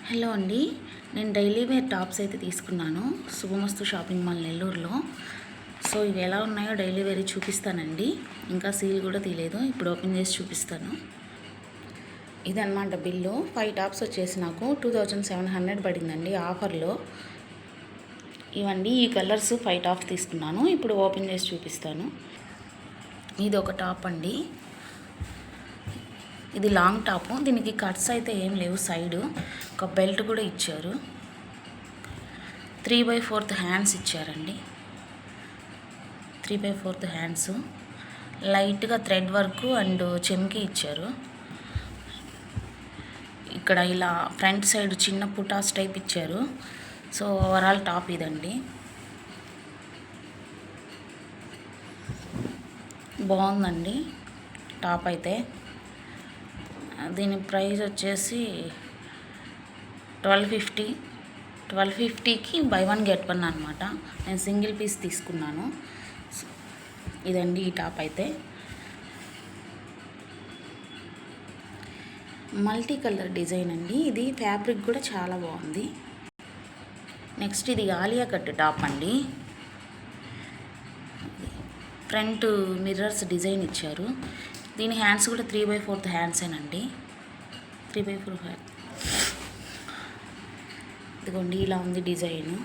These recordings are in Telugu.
హలో అండి, నేను డైలీ వేర్ టాప్స్ అయితే తీసుకున్నాను శుభమస్తు షాపింగ్ మాల్ నెల్లూరులో. సో ఇవి ఎలా ఉన్నాయో డైలీ వేర్ చూపిస్తానండి. ఇంకా సీల్ కూడా తీయలేదు, ఇప్పుడు ఓపెన్ చేసి చూపిస్తాను. ఇదన్నమాట బిల్లు. 5 టాప్స్ వచ్చేసి నాకు 2700 పడిందండి ఆఫర్లో. ఇవండి ఈ కలర్స్ 5 టాప్స్ తీసుకున్నాను. ఇప్పుడు ఓపెన్ చేసి చూపిస్తాను. ఇది ఒక టాప్ అండి, ఇది లాంగ్ టాప్. దీనికి కట్స్ అయితే ఏం లేవు, సైడ్ ఒక బెల్ట్ కూడా ఇచ్చారు. 3/4 హ్యాండ్స్ ఇచ్చారండి. 3/4 హ్యాండ్స్, లైట్గా థ్రెడ్ వర్క్ అండ్ చెమ్కి ఇచ్చారు. ఇక్కడ ఇలా ఫ్రంట్ సైడ్ చిన్న పుటాస్ టైప్ ఇచ్చారు. సో ఓవరాల్ టాప్ ఇదండి, బాగుందండి టాప్ అయితే. దీని ప్రైస్ వచ్చేసి 1250కి బై 1 గెట్ 1 అనమాట. నేను సింగిల్ పీస్ తీసుకున్నాను. ఇదండి ఈ టాప్ అయితే. మల్టీ కలర్ డిజైన్ అండి, ఇది ఫ్యాబ్రిక్ కూడా చాలా బాగుంది. నెక్స్ట్ ఇది ఆలియా కట్ టాప్ అండి. ఫ్రంట్ మిర్రర్స్ డిజైన్ ఇచ్చారు. దీని హ్యాండ్స్ కూడా 3/4 హ్యాండ్సేనండి. 3/4 హ్యాండ్. ఇదిగోండి ఇలా ఉంది డిజైన్,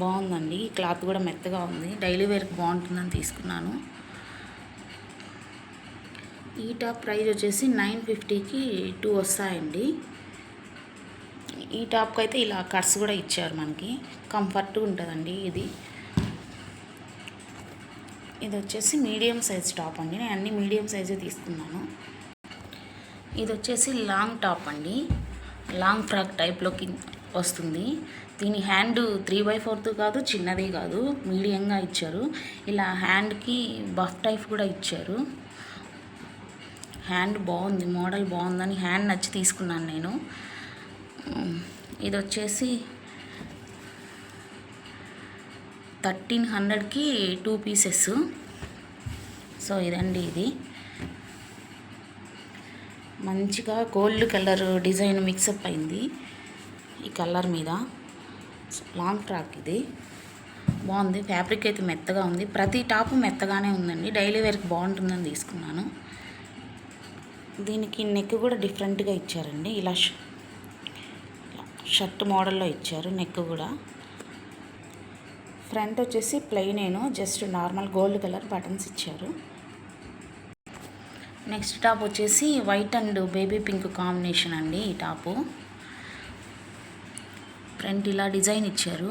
బాగుందండి. క్లాత్ కూడా మెత్తగా ఉంది, డైలీ వేర్కి బాగుంటుందని తీసుకున్నాను. ఈ టాప్ ప్రైస్ వచ్చేసి 950కి 2 వస్తాయండి. ఈ టాప్కి అయితే ఇలా కట్స్ కూడా ఇచ్చారు, మనకి కంఫర్ట్గా ఉంటుందండి. ఇది వచ్చేసి మీడియం సైజ్ టాప్ అండి. నేను అన్ని మీడియం సైజే తీసుకున్నాను. ఇది వచ్చేసి లాంగ్ టాప్ అండి, లాంగ్ ఫ్రాక్ టైప్లోకి వస్తుంది. దీని హ్యాండ్ 3/4 కాదు, చిన్నది కాదు, మీడియంగా ఇచ్చారు. ఇలా హ్యాండ్కి బఫ్ టైప్ కూడా ఇచ్చారు. హ్యాండ్ బాగుంది, మోడల్ బాగుందని హ్యాండ్ నచ్చి తీసుకున్నాను నేను. ఇది వచ్చేసి 1300కి 2 పీసెస్. సో ఇదండి, ఇది మంచిగా గోల్డ్ కలర్ డిజైన్ మిక్సప్ అయింది ఈ కలర్ మీద. లాంగ్ ఫ్రాక్ ఇది, బాగుంది. ఫ్యాబ్రిక్ అయితే మెత్తగా ఉంది, ప్రతి టాపు మెత్తగానే ఉందండి. డైలీ వేర్కి బాగుంటుందని తీసుకున్నాను. దీనికి నెక్ కూడా డిఫరెంట్గా ఇచ్చారండి, ఇలా షర్ట్ మోడల్లో ఇచ్చారు నెక్ కూడా. ఫ్రంట్ వచ్చేసి plain, just normal gold colour buttons ఇచ్చారు. నెక్స్ట్ టాప్ వచ్చేసి white and baby pink combination అండి. ఈ టాపు ఫ్రంట్ ఇలా డిజైన్ ఇచ్చారు.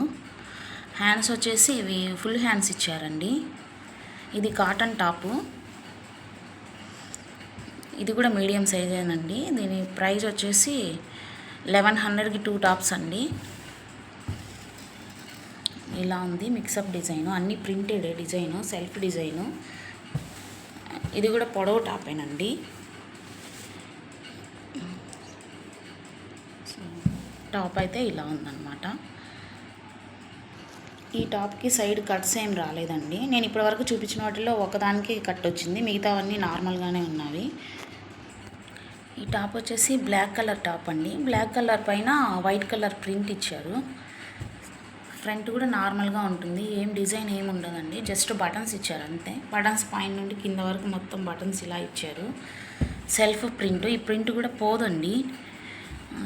హ్యాండ్స్ వచ్చేసి ఇవి ఫుల్ హ్యాండ్స్ ఇచ్చారండి. ఇది కాటన్ టాపు, ఇది కూడా మీడియం సైజేనండి. దీని ప్రైస్ వచ్చేసి 1100కి 2 టాప్స్ అండి. ఇలా ఉంది మిక్సప్ డిజైను, అన్నీ ప్రింటెడ్ డిజైను, సెల్ఫ్ డిజైను. ఇది కూడా పొడవు టాపేనండి. టాప్ అయితే ఇలా ఉందన్నమాట. ఈ టాప్కి సైడ్ కట్స్ ఏం రాలేదండి. నేను ఇప్పటివరకు చూపించిన వాటిలో ఒకదానికి కట్ వచ్చింది, మిగతావన్నీ నార్మల్గానే ఉన్నవి. ఈ టాప్ వచ్చేసి బ్లాక్ కలర్ టాప్ అండి. బ్లాక్ కలర్ పైన వైట్ కలర్ ప్రింట్ ఇచ్చారు. ఫ్రంట్ కూడా నార్మల్గా ఉంటుంది, ఏం డిజైన్ ఏమి ఉండదండి, జస్ట్ బటన్స్ ఇచ్చారు అంతే. బటన్స్ పైన నుండి కింద వరకు మొత్తం బటన్స్ ఇలా ఇచ్చారు. సెల్ఫ్ ప్రింట్, ఈ ప్రింట్ కూడా పోదండి.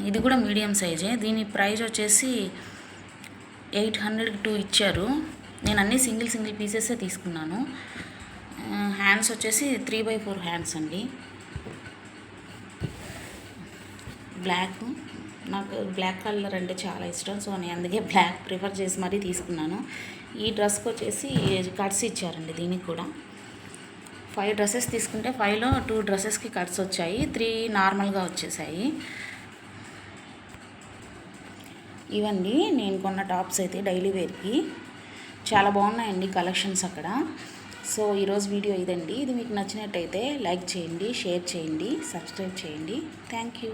ఇది కూడా మీడియం సైజే. దీని ప్రైస్ వచ్చేసి 800కి 2 ఇచ్చారు. నేను అన్నీ సింగిల్ పీసెసే తీసుకున్నాను. హ్యాండ్స్ వచ్చేసి 3/4 హ్యాండ్స్ అండి. బ్లాక్, నాకు బ్లాక్ కలర్ అంటే చాలా ఇష్టం, సో నేను అందుకే బ్లాక్ ప్రిఫర్ చేసి మరీ తీసుకున్నాను. ఈ డ్రెస్కి వచ్చేసి కట్స్ ఇచ్చారండి. దీనికి కూడా 5 డ్రెస్సెస్ తీసుకుంటే 5లో 2 డ్రెస్సెస్కి కట్స్ వచ్చాయి, 3 నార్మల్గా వచ్చేసాయి. ఇవండి నేను కొన్న టాప్స్ అయితే డైలీ వేర్కి. చాలా బాగున్నాయండి కలెక్షన్స్ అక్కడ. సో ఈరోజు వీడియో ఇదండి. ఇది మీకు నచ్చినట్టయితే లైక్ చేయండి, షేర్ చేయండి, సబ్స్క్రైబ్ చేయండి. Thank you.